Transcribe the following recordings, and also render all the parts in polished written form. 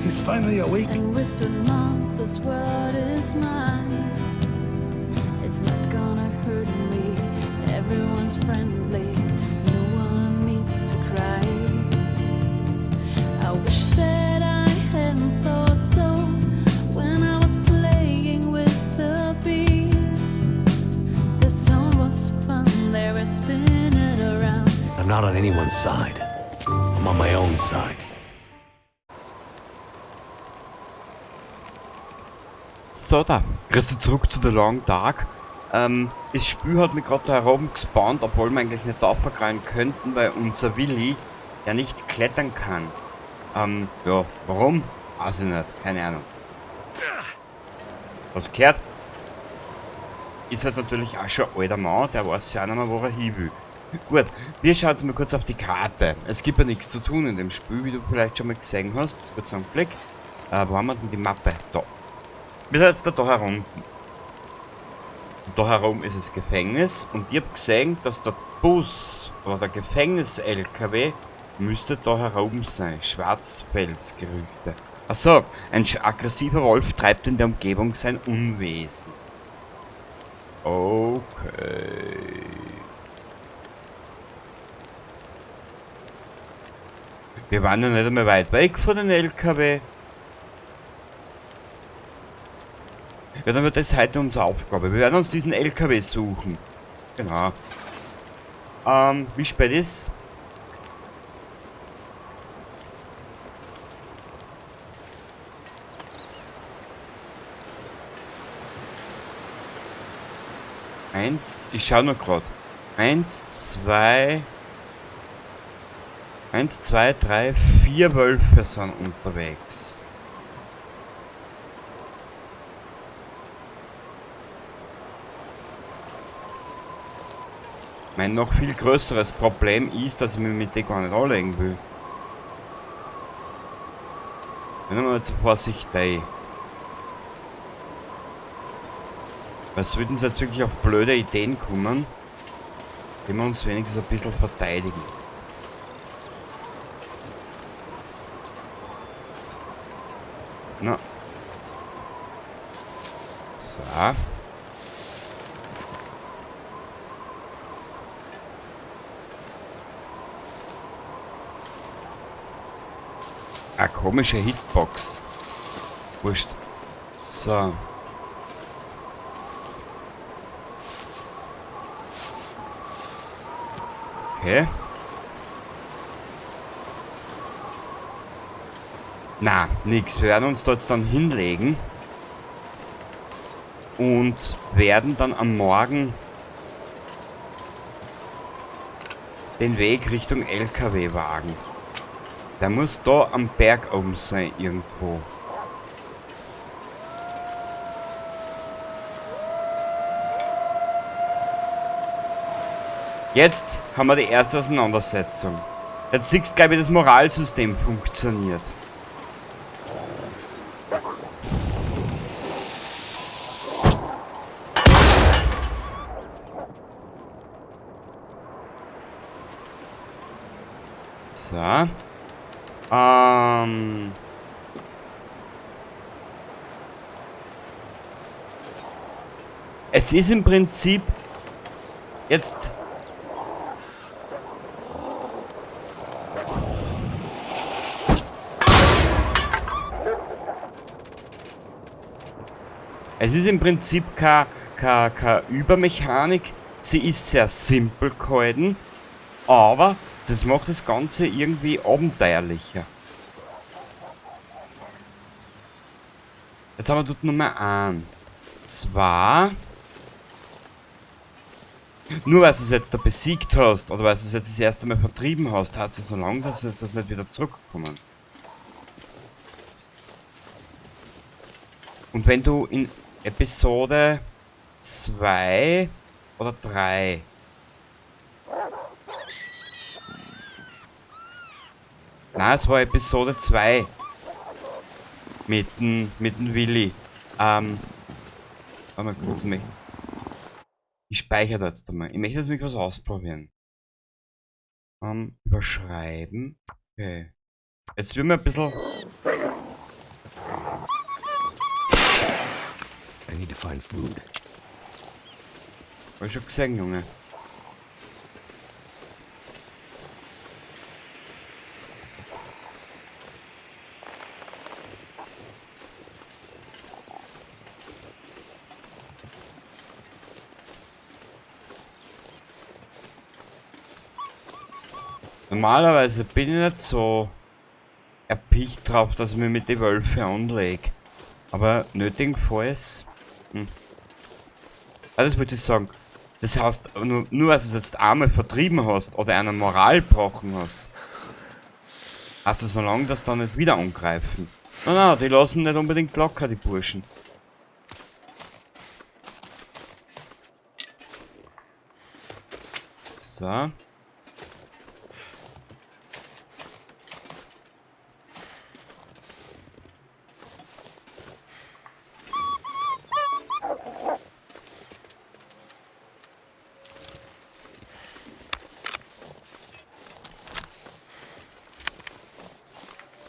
He's finally awake. And whispered, Mom, this world is mine. It's not gonna hurt me. Everyone's friendly. No one needs to cry. I wish that I hadn't thought so when I was playing with the bees. The song was fun, they were spinning around. I'm not on anyone's side. I'm on my own side. So, da. Grüß dich zurück zu The Long Dark. Das Spiel hat mich gerade da herum gespawnt, obwohl wir eigentlich nicht aufgreifen könnten, weil unser Willi ja nicht klettern kann. Ja, warum? Weiß ich nicht, keine Ahnung. Was gehört? Ist halt natürlich auch schon ein alter Mann, der weiß ja auch nicht mehr, wo er hin will. Gut, wir schauen jetzt mal kurz auf die Karte. Es gibt ja nichts zu tun in dem Spiel, wie du vielleicht schon mal gesehen hast. Kurz einen Blick. Wo haben wir denn die Mappe? Da. Wir sind jetzt da herum. Und da herum ist das Gefängnis und ich habe gesehen, dass der Bus oder der Gefängnis-LKW müsste da herum sein. Schwarzfelsgerüchte. Achso, ein aggressiver Wolf treibt in der Umgebung sein Unwesen. Okay. Wir waren ja nicht einmal weit weg von den LKW. Ja, dann wird das heute unsere Aufgabe. Wir werden uns diesen LKW suchen. Genau. Wie spät ist? Ich schau nur gerade. 1, 2, 3, 4 Wölfe sind unterwegs. Mein noch viel größeres Problem ist, dass ich mich mit denen gar nicht anlegen will. Wenn wir mal zur Vorsicht da. Was würden sie jetzt wirklich auf blöde Ideen kommen, wenn wir uns wenigstens ein bisschen verteidigen. Na. So. Eine komische Hitbox. Wurscht. So. Okay. Na, nix. Wir werden uns da jetzt dann hinlegen. Und werden dann am Morgen den Weg Richtung LKW wagen. Der muss da am Berg oben sein, irgendwo. Jetzt haben wir die erste Auseinandersetzung. Jetzt siehst du, glaube ich, das Moralsystem funktioniert. So. Es ist im Prinzip jetzt keine Übermechanik. Sie ist sehr simpel gehalten, aber das macht das Ganze irgendwie abenteuerlicher. Jetzt haben wir dort Nummer 1. Zwar, nur weil du es jetzt da besiegt hast, oder weil du es jetzt das erste Mal vertrieben hast, heißt es so lange, dass sie das nicht wieder zurückkommen. Und wenn du in Episode 2 oder 3 Nein, es war Episode 2 mit dem Willi. Warte mal kurz, ich speichere das jetzt einmal. Ich möchte jetzt mich was ausprobieren. Überschreiben. Okay. Jetzt will mir ein bisschen I need to find food. Hab ich schon gesehen, Junge. Normalerweise bin ich nicht so erpicht drauf, dass ich mich mit den Wölfen anlege. Aber nötigenfalls. Also das wollte ich sagen. Das heißt, nur als du es jetzt einmal vertrieben hast oder eine Moral gebrochen hast, heißt das so lange, dass da nicht wieder angreifen. Nein, die lassen nicht unbedingt locker, die Burschen. So.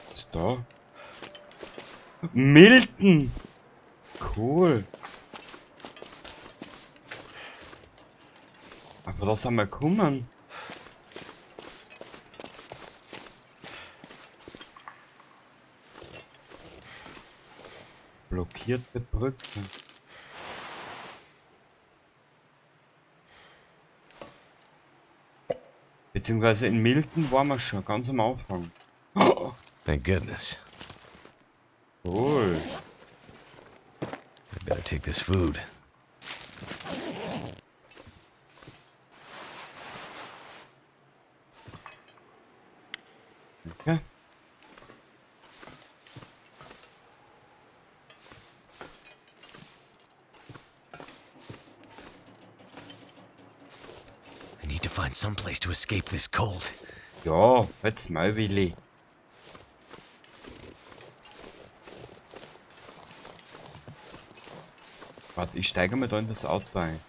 Was ist da? Milton! Cool. Aber da sind wir gekommen. Blockierte Brücke. Beziehungsweise in Milton waren wir schon, ganz am Anfang. Oh, Thank goodness. cool. I better take this food. Okay. I need to find some place to escape this cold. Ja, jetzt mal, Willi. Warte, ich steige mal da in das Auto ein.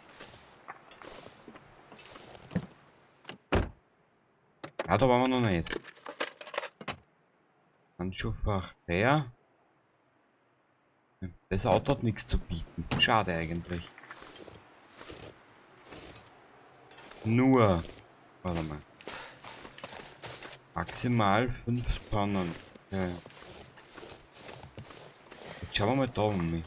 Ja, da waren wir noch nicht. Handschuhfach der. Das Auto hat nichts zu bieten. Schade eigentlich. Nur. Warte mal. Maximal 5 Tonnen. Ja. Jetzt schauen wir mal da um mich.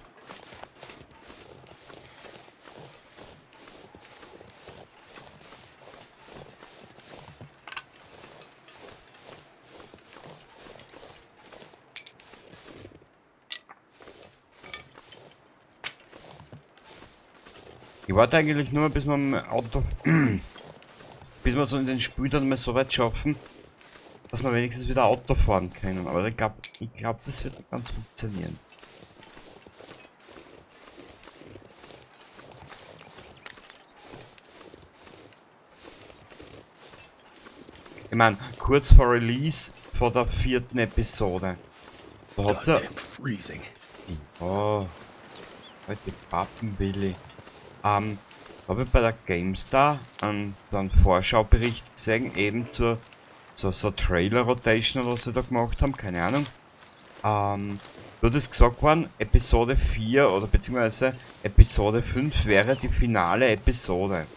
Ich warte eigentlich nur, bis wir im Auto, bis wir so in den Spiel dann mal so weit schaffen, dass wir wenigstens wieder Auto fahren können. Aber ich glaube, das wird nicht ganz funktionieren. Ich meine, kurz vor Release vor der 4. Episode. Da hat's ja. Goddamn freezing. Oh, halt die Pappen, Willi. Habe ich bei der GameStar einen Vorschaubericht gesehen, eben zur so Trailer-Rotation oder was sie da gemacht haben, keine Ahnung. Dort ist gesagt worden, Episode 4 oder beziehungsweise Episode 5 wäre die finale Episode.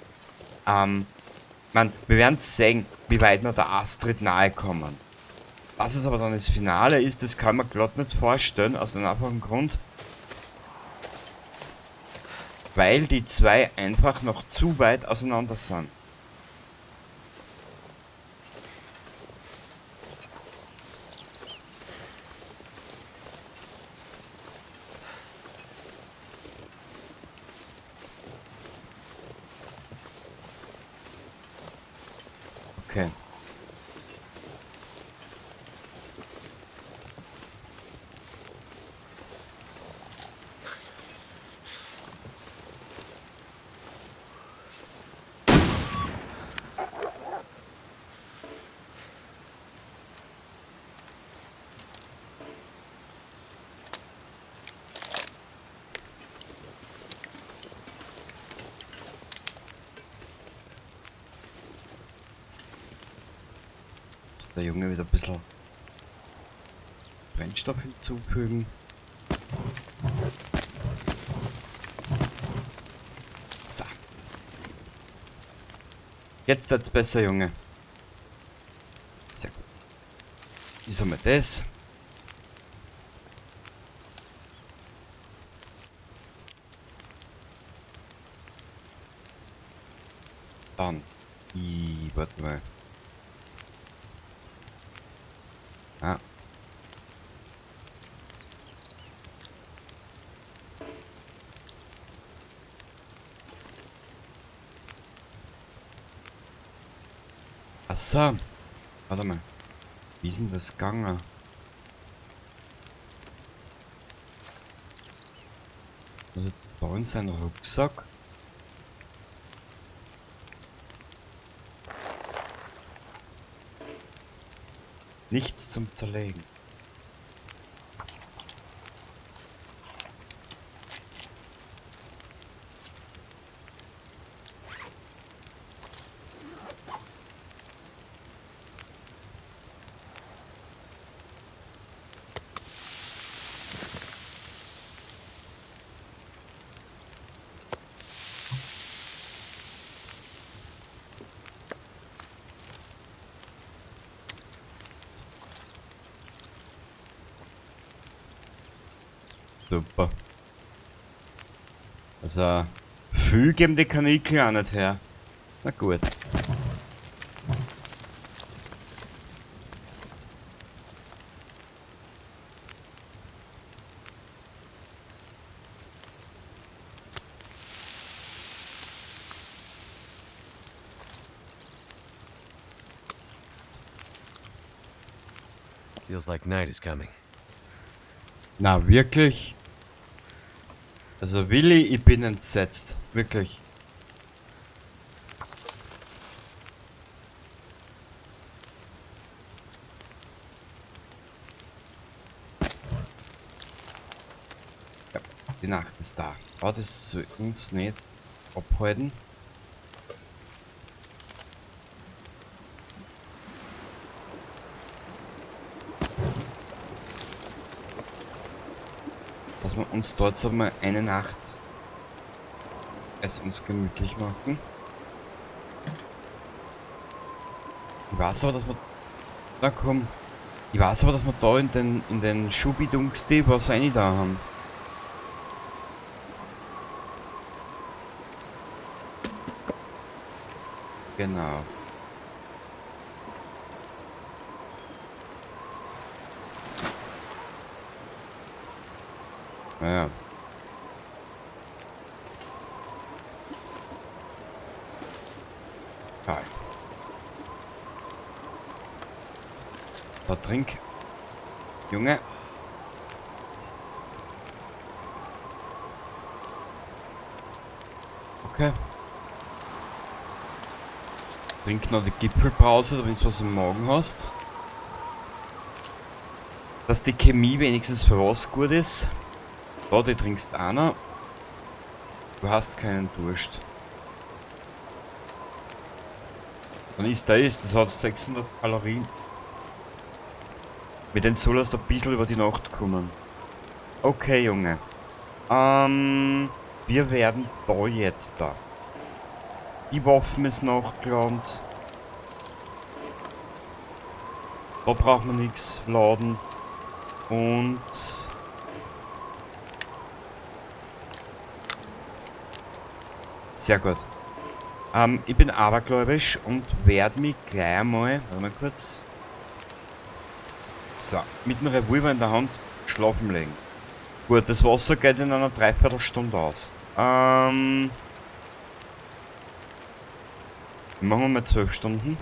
Wir werden sehen, wie weit wir der Astrid nahe kommen. Dass es aber dann das Finale ist, das kann man glatt nicht vorstellen, aus einem einfachen Grund. Weil die zwei einfach noch zu weit auseinander sind. Okay. Der Junge wieder ein bisschen Brennstoff hinzufügen. Jetzt wird's besser, Junge. Sehr gut. Ist einmal das. Dann. Warte mal. Ah. Achso. Warte mal. Wie ist denn das gegangen? Also da in seinen Rucksack. Nichts zum Zerlegen. Super. Also, viel geben die Kanickel auch nicht her. Na gut. Feels like night is coming. Na, wirklich? Also, Willi, ich bin entsetzt. Wirklich. Ja, die Nacht ist da. Aber das soll uns nicht abhalten. Dass wir uns dort so mal eine Nacht es uns gemütlich machen. Ich weiß aber, dass wir... Na komm. Ich weiß aber, dass wir da in den Schubidungsti was rein da haben. Genau. Naja. Geil. Da trink. Junge. Okay. Trink noch die Gipfelbrause, damit du was im Magen hast. Dass die Chemie wenigstens für was gut ist. Da, die trinkst einer. Du hast keinen Durst. Dann ist das hat 600 Kalorien. Mit denen soll es ein bisschen über die Nacht kommen. Okay, Junge. Wir werden da jetzt da. Die Waffen ist nachgeladen. Da braucht man nichts laden. Und... Sehr gut. Ich bin abergläubisch und werde mich gleich einmal... Warte mal kurz. So, mit dem Revolver in der Hand schlafen legen. Gut, das Wasser geht in einer Dreiviertelstunde aus. Machen wir mal 12 Stunden.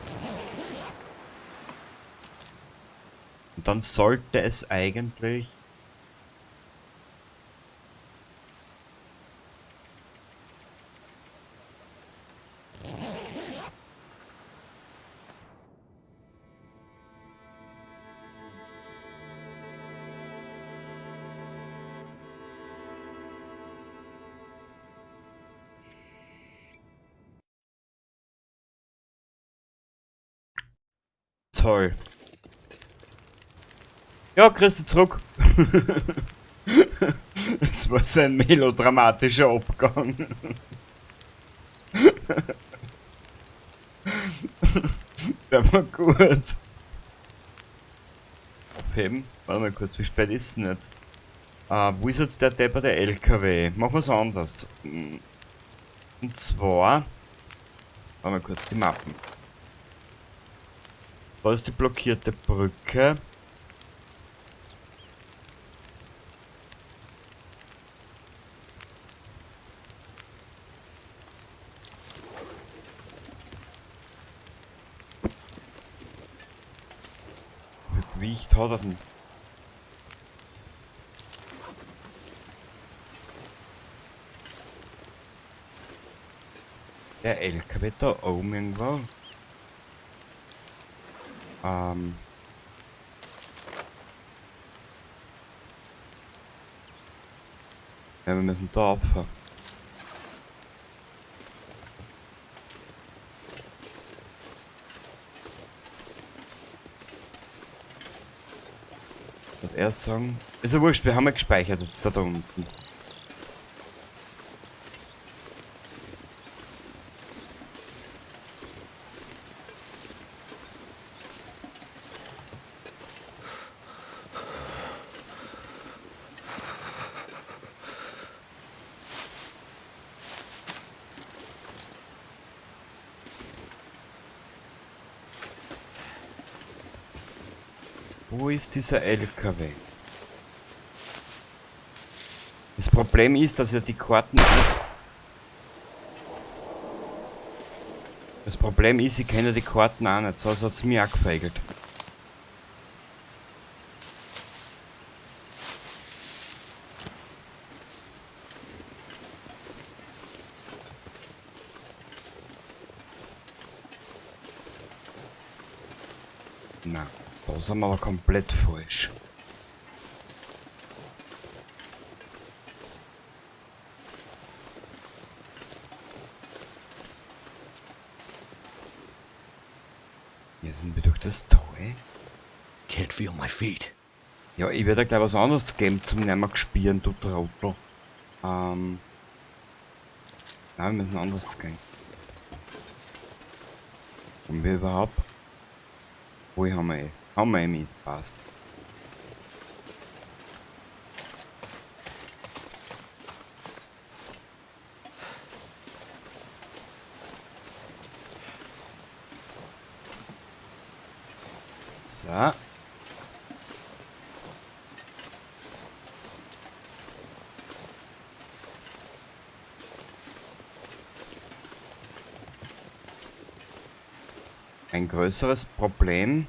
Und dann sollte es eigentlich... Toll. Ja, grüß dich zurück. Es war so ein melodramatischer Abgang. Der war gut. Abheben. Warte mal kurz, wie spät ist es denn jetzt? Wo ist jetzt der Depper, der LKW? Machen wir es anders. Und zwar... Warte mal kurz, die Mappen. Da ist die blockierte Brücke. Wie viel Gewicht hat er denn? Der LKW da oben irgendwo. Ja, wir müssen da abfahren. Und erst sagen. Ist ja wurscht, wir haben ja gespeichert jetzt da unten. Wo ist dieser LKW? Das Problem ist, dass ja die Karten... Das Problem ist, ich kenne die Karten auch nicht, so hat es mir auch gefeigelt. Na, da sind wir aber komplett falsch. Hier sind wir durch das Tal. Can't feel my feet. Ja, ich werde gleich was anderes geben zum nicht mehr gespielen, du Trottel. Nein, wir müssen anders gehen. Und wir überhaupt? Wo haben wir eh? Haben wir eh Mist, passt. So. Ein größeres Problem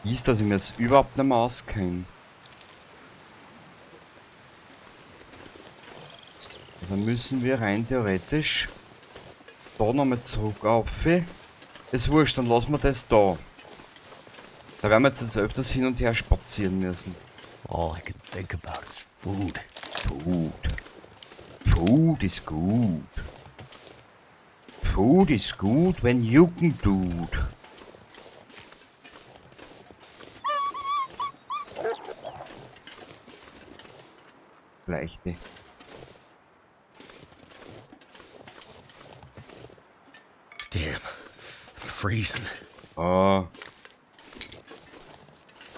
ist, dass ich mir das überhaupt nicht mehr auskenne. Also müssen wir rein theoretisch da nochmal zurück auf. Ist wurscht, dann lassen wir das da. Da werden wir jetzt öfters hin und her spazieren müssen. All I can think about is food. Food ist gut. Food ist gut, wenn Jugend tut. Leichte. Damn, I'm freezing. Oh.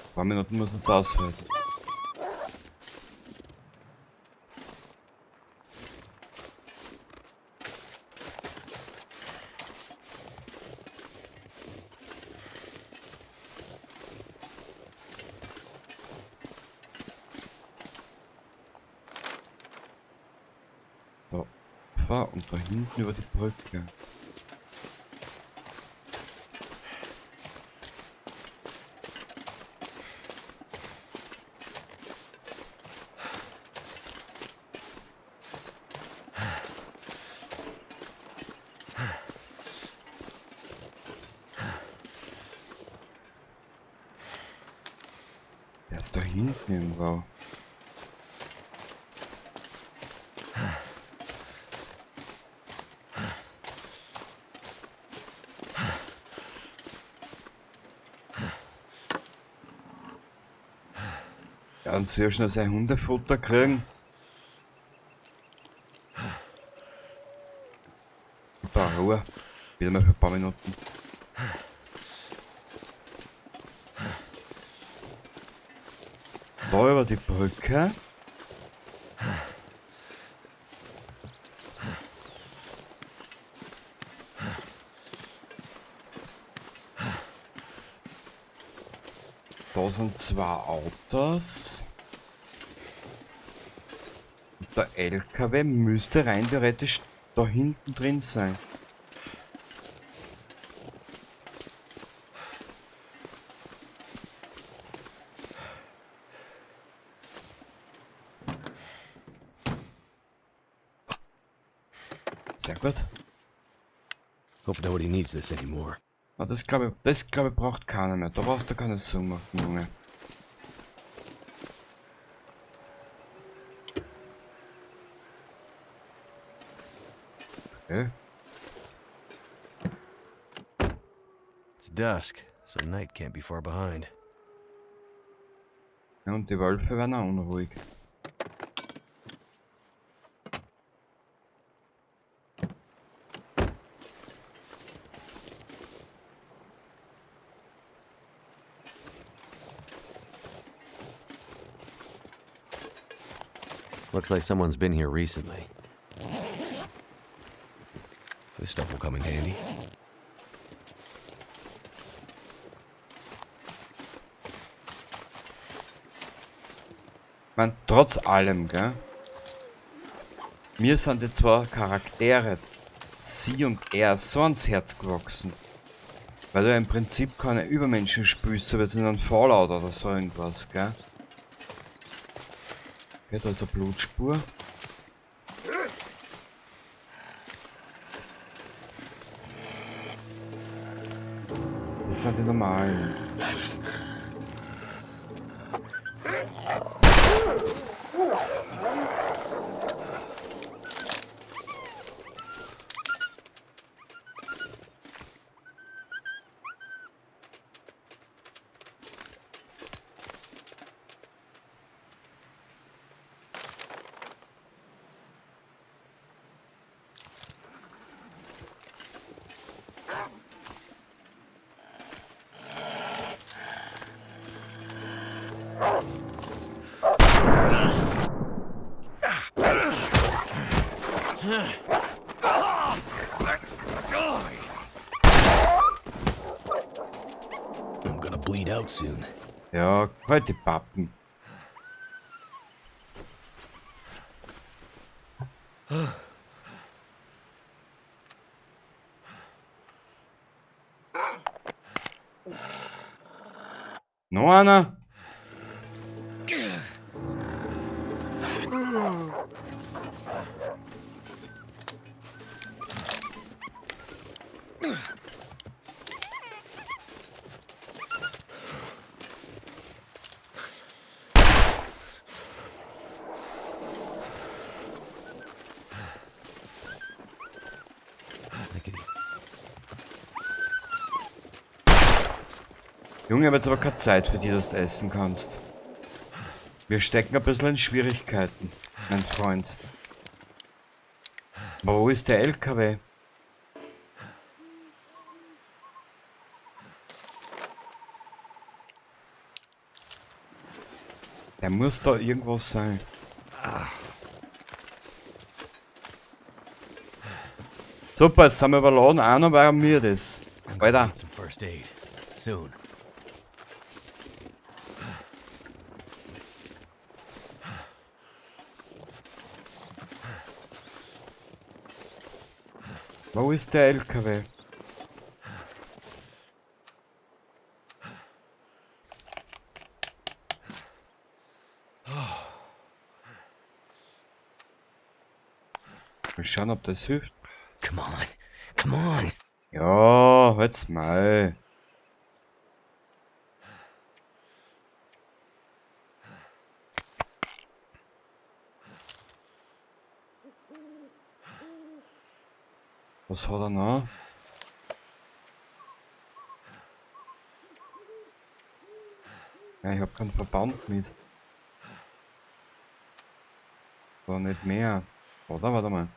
Ein paar Minuten muss jetzt aushalten. Da und da hinten über die Brücke. Der ist da hinten irgendwo. Ja, und sehr schnell sein Hundefutter kriegen. Da, Ruhe. Wieder mal für ein paar Minuten. Da über die Brücke. Da sind zwei Autos. Und der LKW müsste rein theoretisch da hinten drin sein. Sehr gut. Hope nobody needs this anymore. Ah, das glaube ich braucht keiner mehr. Da brauchst du keine Sorgen machen, Junge. Okay. It's dusk, so night can't be far behind. Ja, und die Wölfe werden auch unruhig. Looks like someone's been here recently. This stuff will come in handy. Ich mein, trotz allem, gell? Mir sind die zwei Charaktere, sie und er, so ans Herz gewachsen. Weil du ja im Prinzip keine Übermenschen spielst, so wie es in einem Fallout oder so irgendwas, gell? Okay, da ist eine Blutspur. Das sind die normalen. I'm gonna bleed out soon. Ja, halt die Pappen. Noch einer? Junge, ich habe jetzt aber keine Zeit für die, dass du essen kannst. Wir stecken ein bisschen in Schwierigkeiten, mein Freund. Aber wo ist der LKW? Der muss da irgendwo sein. Super, jetzt sind wir überladen, einer bei mir das. I'm gonna Alter. need some first aid. Soon. Wo ist der LKW? Mal schauen, ob das hilft. Come on. Come on. Ja, jetzt mal. Was hat er noch? Ja, ich hab keinen Verband mit. So, nicht mehr. Oder? Warte mal.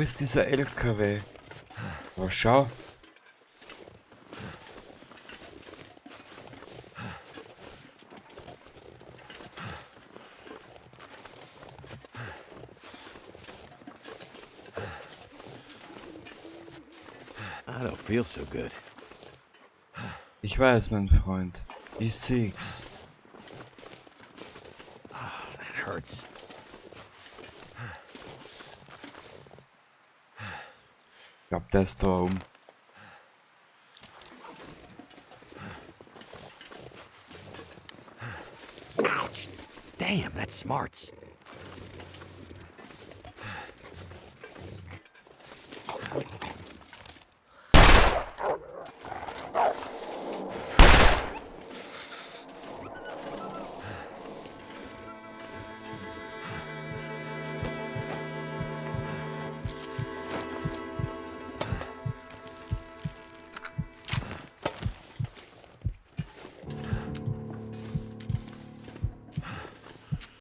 Wo ist dieser LKW? Oh, schau. I don't feel so good. Ich weiß, mein Freund. Ich seh's. That hurts. Ich glaub, der ist da oben. Ouch! Damn, that smarts.